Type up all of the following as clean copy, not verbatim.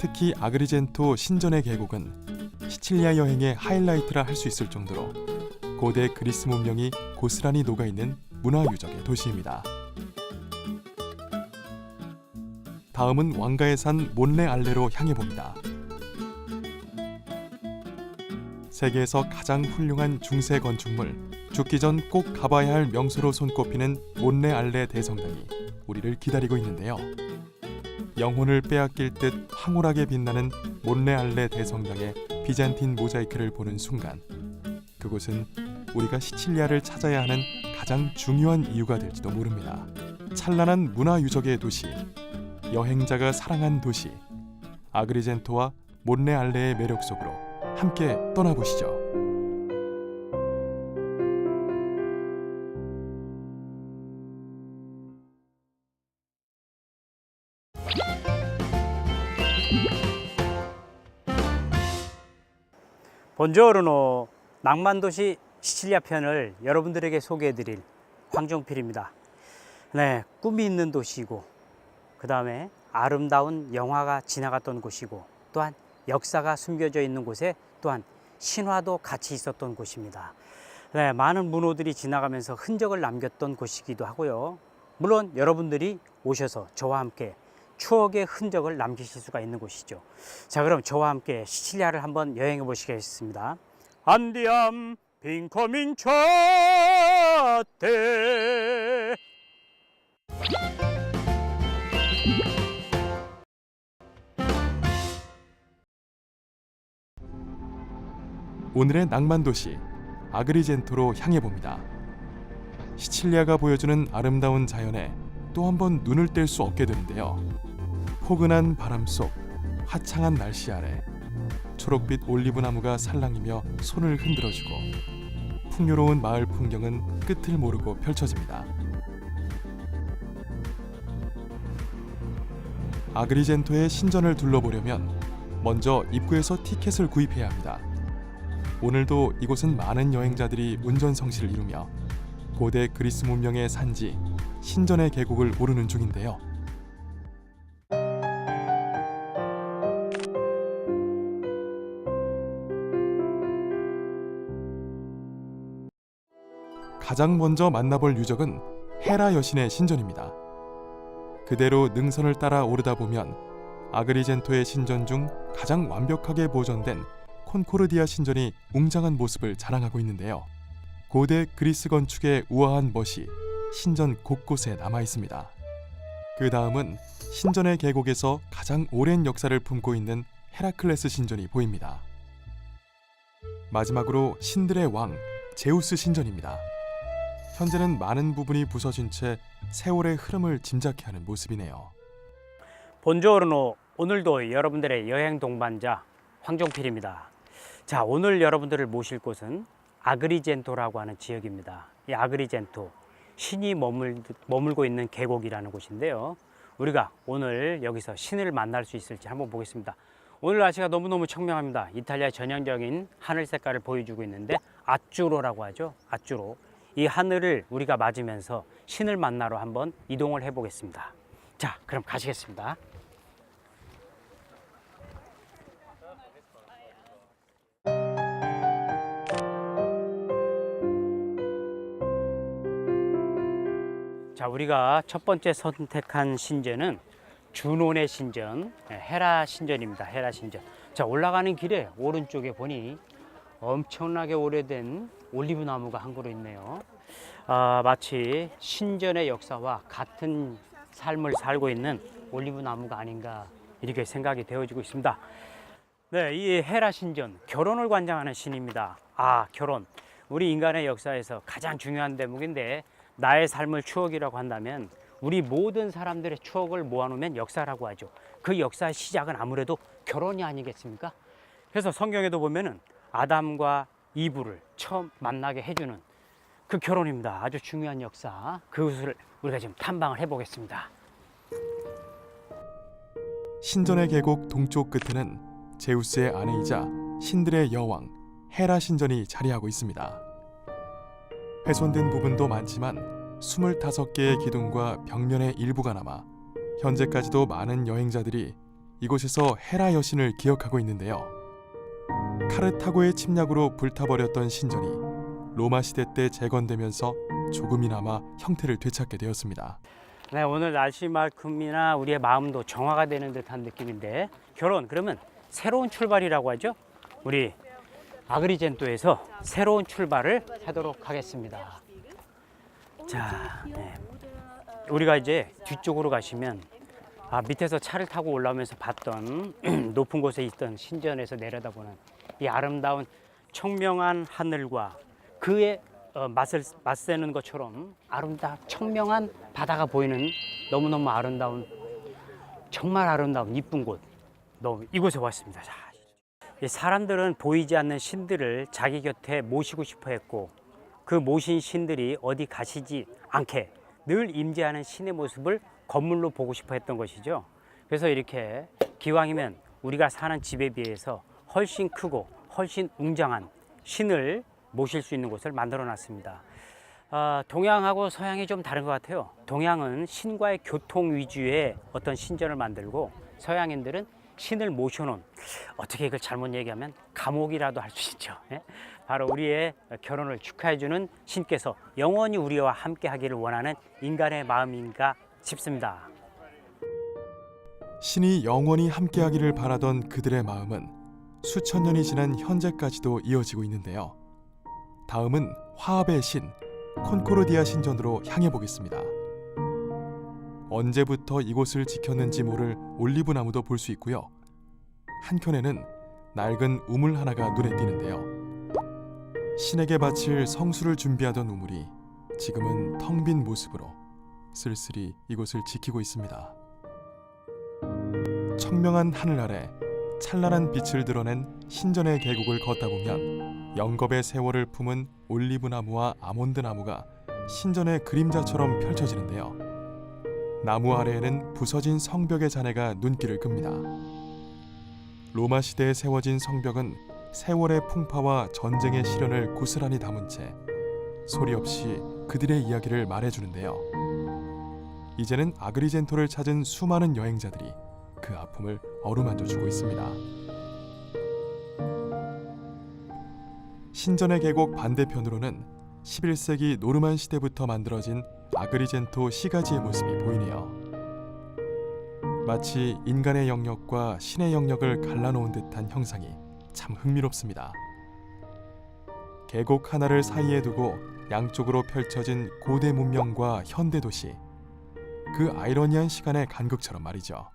특히 아그리젠토 신전의 계곡은 시칠리아 여행의 하이라이트라 할 수 있을 정도로 고대 그리스 문명이 고스란히 녹아있는 문화유적의 도시입니다. 다음은 왕가의 산 몬레알레로 향해 봅니다. 세계에서 가장 훌륭한 중세 건축물, 죽기 전 꼭 가봐야 할 명소로 손꼽히는 몬레알레 대성당이 우리를 기다리고 있는데요. 영혼을 빼앗길 듯 황홀하게 빛나는 몬레알레 대성당의 비잔틴 모자이크를 보는 순간, 그곳은 우리가 시칠리아를 찾아야 하는 가장 중요한 이유가 될지도 모릅니다. 찬란한 문화유적의 도시, 여행자가 사랑한 도시, 아그리젠토와 몬레알레의 매력 속으로 함께 떠나보시죠. 본조르노 낭만도시 시칠리아 편을 여러분들에게 소개해드릴 황종필입니다. 네, 꿈이 있는 도시이고, 그 다음에 아름다운 영화가 지나갔던 곳이고, 또한 역사가 숨겨져 있는 곳에 또한 신화도 같이 있었던 곳입니다. 네, 많은 문호들이 지나가면서 흔적을 남겼던 곳이기도 하고요. 물론 여러분들이 오셔서 저와 함께 추억의 흔적을 남기실 수가 있는 곳이죠. 자, 그럼 저와 함께 시칠리아를 한번 여행해 보시겠습니다. 안디암 빈코민차테. 오늘의 낭만도시 아그리젠토로 향해 봅니다. 시칠리아가 보여주는 아름다운 자연에 또 한 번 눈을 뗄 수 없게 되는데요. 포근한 바람 속 화창한 날씨 아래 초록빛 올리브 나무가 살랑이며 손을 흔들어주고 풍요로운 마을 풍경은 끝을 모르고 펼쳐집니다. 아그리젠토의 신전을 둘러보려면 먼저 입구에서 티켓을 구입해야 합니다. 오늘도 이곳은 많은 여행자들이 운전성시를 이루며 고대 그리스 문명의 산지 신전의 계곡을 오르는 중인데요. 가장 먼저 만나볼 유적은 헤라 여신의 신전입니다. 그대로 능선을 따라 오르다 보면 아그리젠토의 신전 중 가장 완벽하게 보존된 콘코르디아 신전이 웅장한 모습을 자랑하고 있는데요. 고대 그리스 건축의 우아한 멋이 신전 곳곳에 남아 있습니다. 그 다음은 신전의 계곡에서 가장 오랜 역사를 품고 있는 헤라클레스 신전이 보입니다. 마지막으로 신들의 왕 제우스 신전입니다. 현재는 많은 부분이 부서진 채 세월의 흐름을 짐작케 하는 모습이네요. 본조르노, 오늘도 여러분들의 여행 동반자 황종필입니다. 자, 오늘 여러분들을 모실 곳은 아그리젠토라고 하는 지역입니다. 이 아그리젠토, 신이 머물고 있는 계곡이라는 곳인데요. 우리가 오늘 여기서 신을 만날 수 있을지 한번 보겠습니다. 오늘 날씨가 너무너무 청명합니다. 이탈리아의 전형적인 하늘 색깔을 보여주고 있는데 아쭈로라고 하죠. 아쭈로. 이 하늘을 우리가 맞으면서 신을 만나러 한번 이동을 해보겠습니다. 자, 그럼 가시겠습니다. 자, 우리가 첫 번째 선택한 신전은 주논의 신전, 헤라 신전입니다. 헤라 신전. 자, 올라가는 길에 오른쪽에 보니 엄청나게 오래된 올리브 나무가 한 그루 있네요. 마치 신전의 역사와 같은 삶을 살고 있는 올리브 나무가 아닌가 이렇게 생각이 되어지고 있습니다. 네, 이 헤라 신전, 결혼을 관장하는 신입니다. 결혼. 우리 인간의 역사에서 가장 중요한 대목인데, 나의 삶을 추억이라고 한다면 우리 모든 사람들의 추억을 모아놓으면 역사라고 하죠. 그 역사의 시작은 아무래도 결혼이 아니겠습니까? 그래서 성경에도 보면은 아담과 이브를 처음 만나게 해주는 그 결혼입니다. 아주 중요한 역사. 그것을 우리가 지금 탐방을 해보겠습니다. 신전의 계곡 동쪽 끝에는 제우스의 아내이자 신들의 여왕 헤라 신전이 자리하고 있습니다. 훼손된 부분도 많지만 25개의 기둥과 벽면의 일부가 남아 현재까지도 많은 여행자들이 이곳에서 헤라 여신을 기억하고 있는데요. 카르타고의 침략으로 불타버렸던 신전이 로마 시대 때 재건되면서 조금이나마 형태를 되찾게 되었습니다. 네, 오늘 날씨만큼이나 우리의 마음도 정화가 되는 듯한 느낌인데, 결혼 그러면 새로운 출발이라고 하죠. 우리 아그리젠토에서 새로운 출발을 하도록 하겠습니다. 자, 네. 우리가 이제 뒤쪽으로 가시면 밑에서 차를 타고 올라오면서 봤던 높은 곳에 있던 신전에서 내려다보는 이 아름다운 청명한 하늘과 그에 맞서는 것처럼 아름다운 청명한 바다가 보이는 너무너무 아름다운, 정말 아름다운 이쁜 곳, 이곳에 왔습니다. 자, 이 사람들은 보이지 않는 신들을 자기 곁에 모시고 싶어 했고, 그 모신 신들이 어디 가시지 않게 늘 임재하는 신의 모습을 건물로 보고 싶어 했던 것이죠. 그래서 이렇게 기왕이면 우리가 사는 집에 비해서 훨씬 크고 훨씬 웅장한 신을 모실 수 있는 곳을 만들어 놨습니다. 동양하고 서양이 좀 다른 것 같아요. 동양은 신과의 교통 위주의 어떤 신전을 만들고, 서양인들은 신을 모셔놓은, 어떻게 이걸 잘못 얘기하면 감옥이라도 할 수 있죠. 바로 우리의 결혼을 축하해주는 신께서 영원히 우리와 함께 하기를 원하는 인간의 마음인가 싶습니다. 신이 영원히 함께하기를 바라던 그들의 마음은 수천 년이 지난 현재까지도 이어지고 있는데요. 다음은 화합의 신 콘코르디아 신전으로 향해 보겠습니다. 언제부터 이곳을 지켰는지 모를 올리브 나무도 볼 수 있고요. 한켠에는 낡은 우물 하나가 눈에 띄는데요. 신에게 바칠 성수를 준비하던 우물이 지금은 텅 빈 모습으로 쓸쓸히 이곳을 지키고 있습니다. 청명한 하늘 아래 찬란한 빛을 드러낸 신전의 계곡을 걷다 보면 영겁의 세월을 품은 올리브 나무와 아몬드 나무가 신전의 그림자처럼 펼쳐지는데요. 나무 아래에는 부서진 성벽의 잔해가 눈길을 끕니다. 로마 시대에 세워진 성벽은 세월의 풍파와 전쟁의 시련을 고스란히 담은 채 소리 없이 그들의 이야기를 말해주는데요. 이제는 아그리젠토를 찾은 수많은 여행자들이 그 아픔을 어루만져주고 있습니다. 신전의 계곡 반대편으로는 11세기 노르만 시대부터 만들어진 아그리젠토 시가지의 모습이 보이네요. 마치 인간의 영역과 신의 영역을 갈라놓은 듯한 형상이 참 흥미롭습니다. 계곡 하나를 사이에 두고 양쪽으로 펼쳐진 고대 문명과 현대 도시, 그 아이러니한 시간의 간극처럼 말이죠.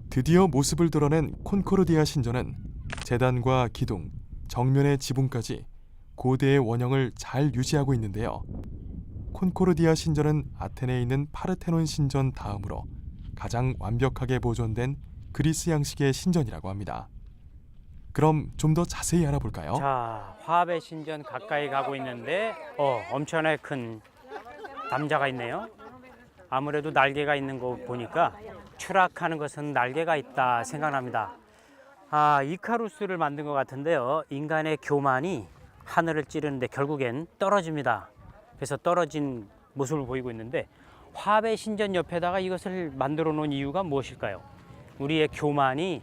드디어 모습을 드러낸 콘코르디아 신전은 재단과 기둥, 정면의 지붕까지 고대의 원형을 잘 유지하고 있는데요. 콘코르디아 신전은 아테네에 있는 파르테논 신전 다음으로 가장 완벽하게 보존된 그리스 양식의 신전이라고 합니다. 그럼 좀 더 자세히 알아볼까요? 자, 화합의 신전 가까이 가고 있는데 엄청나게 큰 남자가 있네요. 아무래도 날개가 있는 거 보니까 추락하는 것은 날개가 있다 생각납니다. 이카루스를 만든 것 같은데요. 인간의 교만이 하늘을 찌르는데 결국엔 떨어집니다. 그래서 떨어진 모습을 보이고 있는데, 화합의 신전 옆에다가 이것을 만들어 놓은 이유가 무엇일까요? 우리의 교만이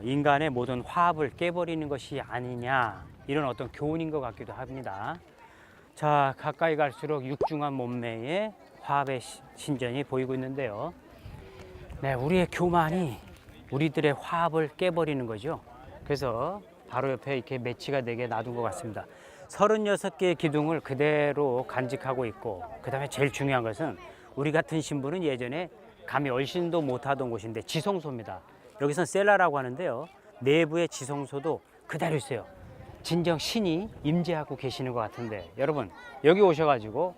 인간의 모든 화합을 깨버리는 것이 아니냐, 이런 어떤 교훈인 것 같기도 합니다. 자, 가까이 갈수록 육중한 몸매의 화합의 신전이 보이고 있는데요. 네, 우리의 교만이 우리들의 화합을 깨버리는 거죠. 그래서 바로 옆에 이렇게 매치가 4개 놔둔 것 같습니다. 36개의 기둥을 그대로 간직하고 있고, 그 다음에 제일 중요한 것은 우리 같은 신부는 예전에 감히 얼씬도 못하던 곳인데 지성소입니다. 여기선 셀라라고 하는데요. 내부의 지성소도 그대로 있어요. 진정 신이 임재하고 계시는 것 같은데, 여러분 여기 오셔가지고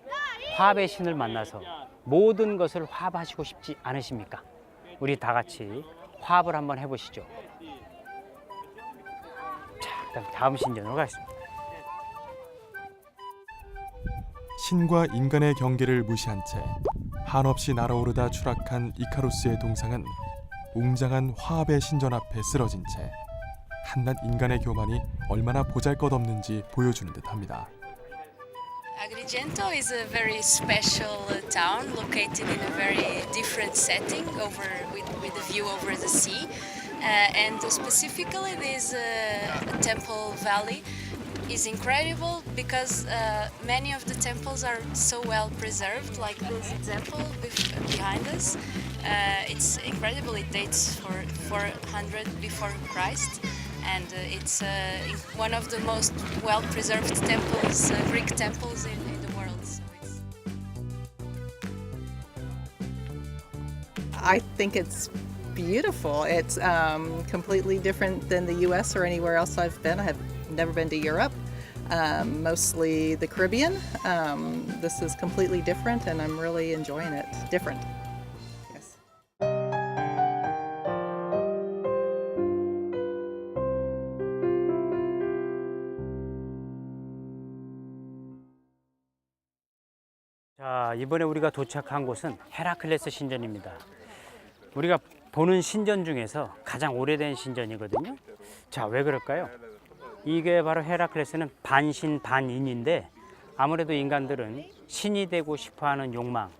화합의 신을 만나서 모든 것을 화합하시고 싶지 않으십니까? 우리 다 같이 화합을 한번 해보시죠. 자, 다음 신전으로 가겠습니다. 신과 인간의 경계를 무시한 채 한없이 날아오르다 추락한 이카루스의 동상은 웅장한 화합의 신전 앞에 쓰러진 채 한낱 인간의 교만이 얼마나 보잘것없는지 보여주는 듯합니다. Agrigento is a very special town located in a very different setting with a view over the sea. And specifically this temple valley is incredible because many of the temples are so well preserved, like this example behind us. It's incredible, it dates for 400 before Christ. And it's one of the most well-preserved temples, Greek temples in the world. So I think it's beautiful. It's completely different than the U.S. or anywhere else I've been. I have never been to Europe, mostly the Caribbean. This is completely different, and I'm really enjoying it. Different. Yes. 자, 이번에 우리가 도착한 곳은 헤라클레스 신전입니다. 우리가 보는 신전 중에서 가장 오래된 신전이거든요. 자, 왜 그럴까요? 이게 바로 헤라클레스는 반신 반인인데 아무래도 인간들은 신이 되고 싶어하는 욕망,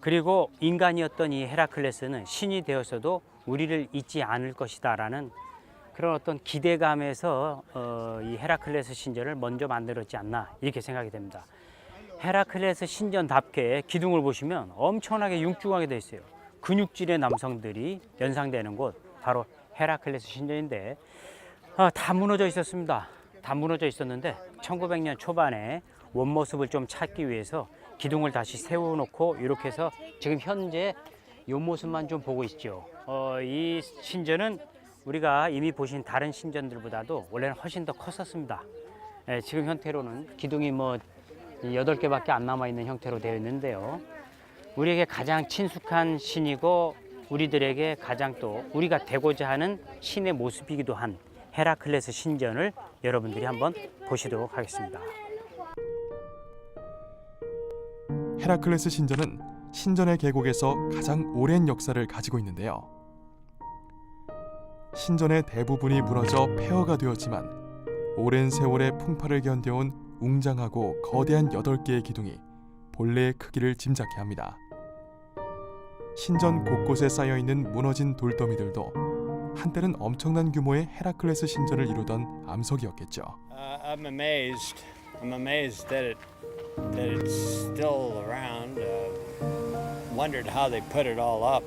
그리고 인간이었던 이 헤라클레스는 신이 되었어도 우리를 잊지 않을 것이다라는 그런 어떤 기대감에서 이 헤라클레스 신전을 먼저 만들었지 않나 이렇게 생각이 됩니다. 헤라클레스 신전답게 기둥을 보시면 엄청나게 융중하게 되어 있어요. 근육질의 남성들이 연상되는 곳 바로 헤라클레스 신전인데 다 무너져 있었습니다. 다 무너져 있었는데 1900년 초반에 원모습을 좀 찾기 위해서 기둥을 다시 세워놓고 이렇게 해서 지금 현재 이 모습만 좀 보고 있죠. 이 신전은 우리가 이미 보신 다른 신전들보다도 원래는 훨씬 더 컸었습니다. 지금 형태로는 기둥이 8개밖에 안 남아있는 형태로 되어 있는데요. 우리에게 가장 친숙한 신이고 우리들에게 가장 또 우리가 되고자 하는 신의 모습이기도 한 헤라클레스 신전을 여러분들이 한번 보시도록 하겠습니다. 헤라클레스 신전은 신전의 계곡에서 가장 오랜 역사를 가지고 있는데요. 신전의 대부분이 무너져 폐허가 되었지만 오랜 세월의 풍파를 견뎌온 웅장하고 거대한 8개의 기둥이 본래의 크기를 짐작케 합니다. 신전 곳곳에 쌓여있는 무너진 돌더미들도 한때는 엄청난 규모의 헤라클레스 신전을 이루던 암석이었겠죠. I'm amazed that it's still around. Wondered how they put it all up.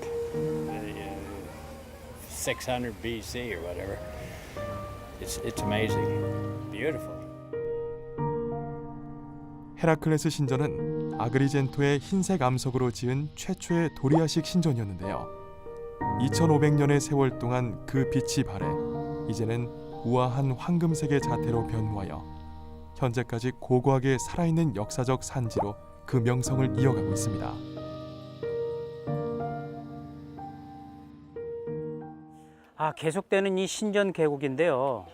600 BC or whatever. It's amazing. Beautiful. 헤라클레스 신전은 아그리젠토의 흰색 암석으로 지은 최초의 도리아식 신전이었는데요. 2500년의 세월 동안 그 빛이 발해 이제는 우아한 황금색의 자태로 변모하여 현재까지 고고하게 살아있는 역사적 산지로 그 명성을 이어가고 있습니다. 계속되는 이 신전 계곡인데요.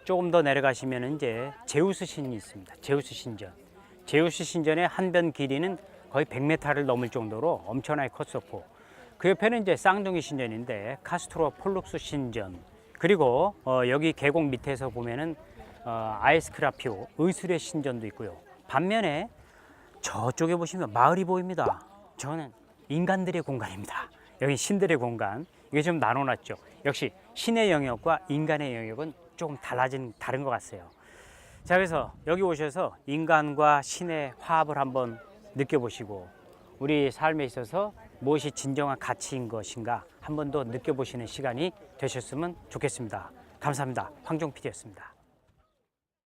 조금 더 내려가시면 이제 제우스 신이 있습니다. 제우스 신전. 제우스 신전의 한변 길이는 거의 100m를 넘을 정도로 엄청나게 컸었고 그 옆에는 이제 쌍둥이 신전인데 카스트로 폴룩스 신전, 그리고 여기 계곡 밑에서 보면은 아에스크라피오 의술의 신전도 있고요. 반면에 저쪽에 보시면 마을이 보입니다. 저는 인간들의 공간입니다. 여기 신들의 공간. 이게 좀 나눠놨죠. 역시 신의 영역과 인간의 영역은 조금 다른 것 같아요. 자, 그래서 여기 오셔서 인간과 신의 화합을 한번 느껴보시고 우리 삶에 있어서 무엇이 진정한 가치인 것인가 한 번 더 느껴보시는 시간이 되셨으면 좋겠습니다. 감사합니다. 황종필이었습니다.